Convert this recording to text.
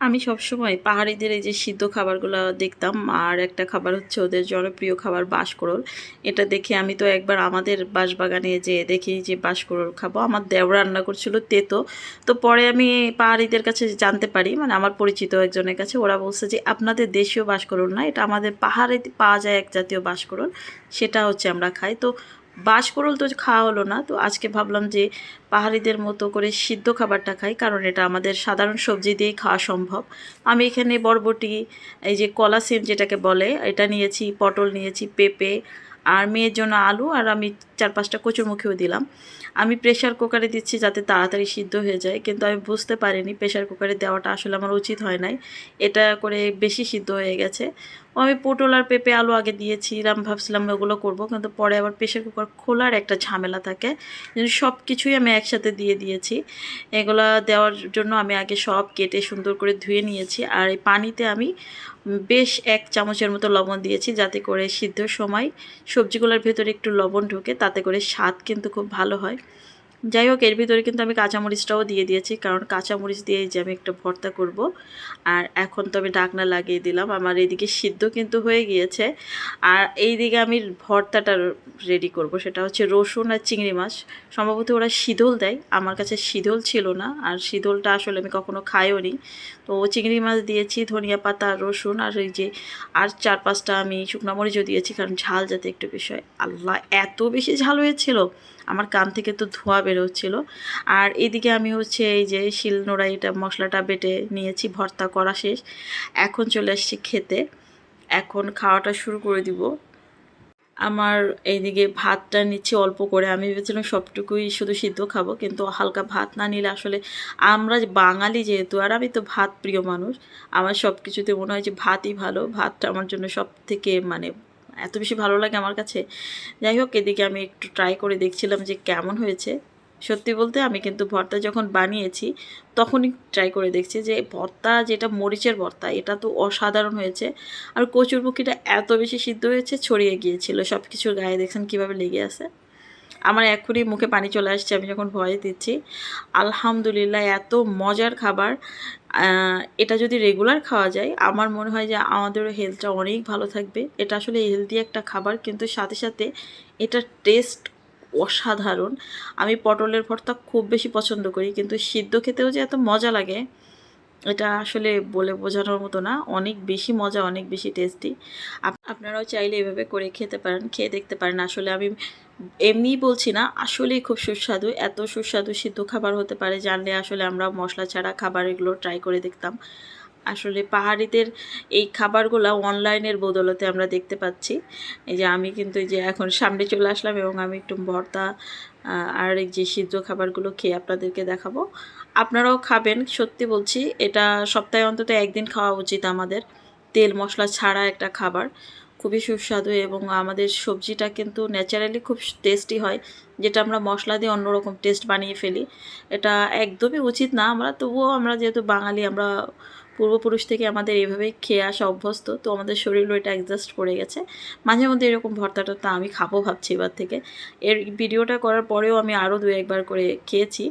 আমি সবসময় পাহাড়িদের এই যে সিদ্ধ খাবারগুলো দেখতাম, আর একটা খাবার হচ্ছে ওদের জনপ্রিয় খাবার বাঁশকুড়ুল। এটা দেখে আমি তো একবার আমাদের বাঁশবাগানে যে দেখি যে বাঁশকুড়ুল খাবো, আমার দেওর রান্না করছিল তেতো। তো পরে আমি পাহাড়িদের কাছে জানতে পারি, মানে আমার পরিচিত একজনের কাছে, ওরা বলছে যে আপনাদের দেশীয় বাঁশকুড়ুল না, এটা আমাদের পাহাড়ে পাওয়া যায় এক জাতীয় বাঁশকুড়ুল, সেটা হচ্ছে আমরা খাই। তো বাঁশকুড়ুল তো খাওয়া হলো না, তো আজকে ভাবলাম যে পাহাড়িদের মতো করে সিদ্ধ খাবারটা খাই, কারণ এটা আমাদের সাধারণ সবজি দিয়েই খাওয়া সম্ভব। আমি এখানে বরবটি, এই যে কলা সিম যেটাকে বলে, এটা নিয়েছি, পটল নিয়েছি, পেঁপে, আর মেয়ের জন্য আলু, আর আমি 4-5টা কচুরমুখিও দিলাম। আমি প্রেশার কুকারে দিচ্ছি যাতে তাড়াতাড়ি সিদ্ধ হয়ে যায়, কিন্তু আমি বুঝতে পারিনি প্রেশার কুকারে দেওয়াটা আসলে আমার উচিত হয় নাই, এটা করে বেশি সিদ্ধ হয়ে গেছে। আমি পটল আর পেঁপে আলু আগে দিয়েছিলাম, ভাবছিলাম ওগুলো করব, কিন্তু পরে আবার প্রেশার কুকার খোলার একটা ঝামেলা থাকে, সব কিছুই আমি একসাথে দিয়ে দিয়েছি। এগুলা দেওয়ার জন্য আমি আগে সব কেটে সুন্দর করে ধুয়ে নিয়েছি, আর এই পানিতে আমি বেশ 1 চামচের মতো লবণ দিয়েছি, যাতে করে সিদ্ধর সময় সবজিগুলোর ভেতরে একটু লবণ ঢোকে, তাতে করে স্বাদ কিন্তু খুব ভালো হয়। যাই হোক, এর ভিতরে কিন্তু আমি কাঁচামরিচটাও দিয়ে দিয়েছি, কারণ কাঁচামরিচ দিয়ে যে আমি একটা ভর্তা করব। আর এখন তো আমি ঢাকনা লাগিয়ে দিলাম, আমার এইদিকে সিদ্ধ কিন্তু হয়ে গিয়েছে। আর এইদিকে আমি ভর্তাটা রেডি করব, সেটা হচ্ছে রসুন আর চিংড়ি মাছ। সম্ভবত ওরা শিদল দেয়, আমার কাছে শিদল ছিল না, আর শিদলটা আসলে আমি কখনো খাইও নি। তো চিংড়ি মাছ দিয়েছি, ধনিয়া পাতা, রসুন, আর এই যে আর 4-5টা আমি শুকনো মরিচও দিয়েছি, কারণ ঝাল যাতে একটু বিষয়। আল্লাহ, এত বেশি ঝাল হয়েছিল, আমার কান থেকে তো ধোঁয়া বেরোচ্ছিল। আর এদিকে আমি হচ্ছে এই যে শিলনোড়ায় এটা মশলাটা বেটে নিয়েছি, ভর্তা করা শেষ, এখন চলে আসছি খেতে। এখন খাওয়াটা শুরু করে দিব। আমার এইদিকে ভাতটা নিচ্ছি অল্প করে, আমি ভেবেছিলাম সবটুকুই শুধু সিদ্ধ খাবো, কিন্তু হালকা ভাত না নিলে আসলে, আমরা যে বাঙালি যেহেতু, আর আমি তো ভাত প্রিয় মানুষ, আমার সব কিছুতে মনে হয় যে ভাতই ভালো, ভাতটা আমার জন্য সব থেকে মানে এত বেশি ভালো লাগে আমার কাছে। যাই হোক, এদিকে আমি একটু ট্রাই করে দেখছিলাম যে কেমন হয়েছে। সত্যি বলতে আমি কিন্তু ভর্তা যখন বানিয়েছি তখনই ট্রাই করে দেখছি যে ভর্তা, যেটা মরিচের ভর্তা, এটা তো অসাধারণ হয়েছে। আর কচুরমুখিটা এত বেশি সিদ্ধ হয়েছে, ছড়িয়ে গিয়েছিল সব কিছুর গায়ে, দেখছেন কীভাবে লেগে আছে। আমার এখনই মুখে পানি চলে আসছে আমি যখন ভয়েস দিচ্ছি। আলহামদুলিল্লাহ, এত মজার খাবার। এটা যদি রেগুলার খাওয়া যায়, আমার মনে হয় যে আমাদেরও হেলথটা অনেক ভালো থাকবে। এটা আসলে হেলদি একটা খাবার, কিন্তু সাথে সাথে এটার টেস্ট অসাধারণ। আমি পটলের ভর্তা খুব বেশি পছন্দ করি, কিন্তু সিদ্ধ খেতেও যে এত মজা লাগে, এটা আসলে বলে বোঝানোর মতো না। অনেক বেশি মজা, অনেক বেশি টেস্টি। আপনারাও চাইলে এভাবে করে খেতে পারেন, খেয়ে দেখতে পারেন। আসলে আমি এমনিই বলছি না, আসলেই খুব সুস্বাদু। এত সুস্বাদু সিদ্ধ খাবার হতে পারে জানলে আসলে আমরা মশলা ছাড়া খাবার এগুলো ট্রাই করে দেখতাম। আসলে পাহাড়িদের এই খাবারগুলো অনলাইনের বদৌলতে আমরা দেখতে পাচ্ছি। এই যে আমি কিন্তু এই যে এখন সামনে চলে আসলাম, এবং আমি একটু ভর্তা আর এই যে সিদ্ধ খাবারগুলো খেয়ে আপনাদেরকে দেখাবো। আপনারাও খাবেন, সত্যি বলছি, এটা সপ্তাহে অন্তত একদিন খাওয়া উচিত আমাদের। তেল মশলা ছাড়া একটা খাবার, খুবই সুস্বাদু, এবং আমাদের সবজিটা কিন্তু ন্যাচারালি খুব টেস্টি হয়, যেটা আমরা মশলা দিয়ে অন্যরকম টেস্ট বানিয়ে ফেলি। এটা একদমই উচিত না, আমরা তবুও, আমরা যেহেতু বাঙালি, আমরা পূর্বপুরুষ থেকে আমাদের এইভাবেই খেয়ে আসা অভ্যস্ত, তো আমাদের শরীরও এটা অ্যাডজাস্ট করে গেছে। মাঝে মধ্যে এরকম ভর্তাটা তো আমি খাবো ভাবছি এবার থেকে। এর ভিডিওটা করার পরেও আমি আরও 2-1 বার করে খেয়েছি।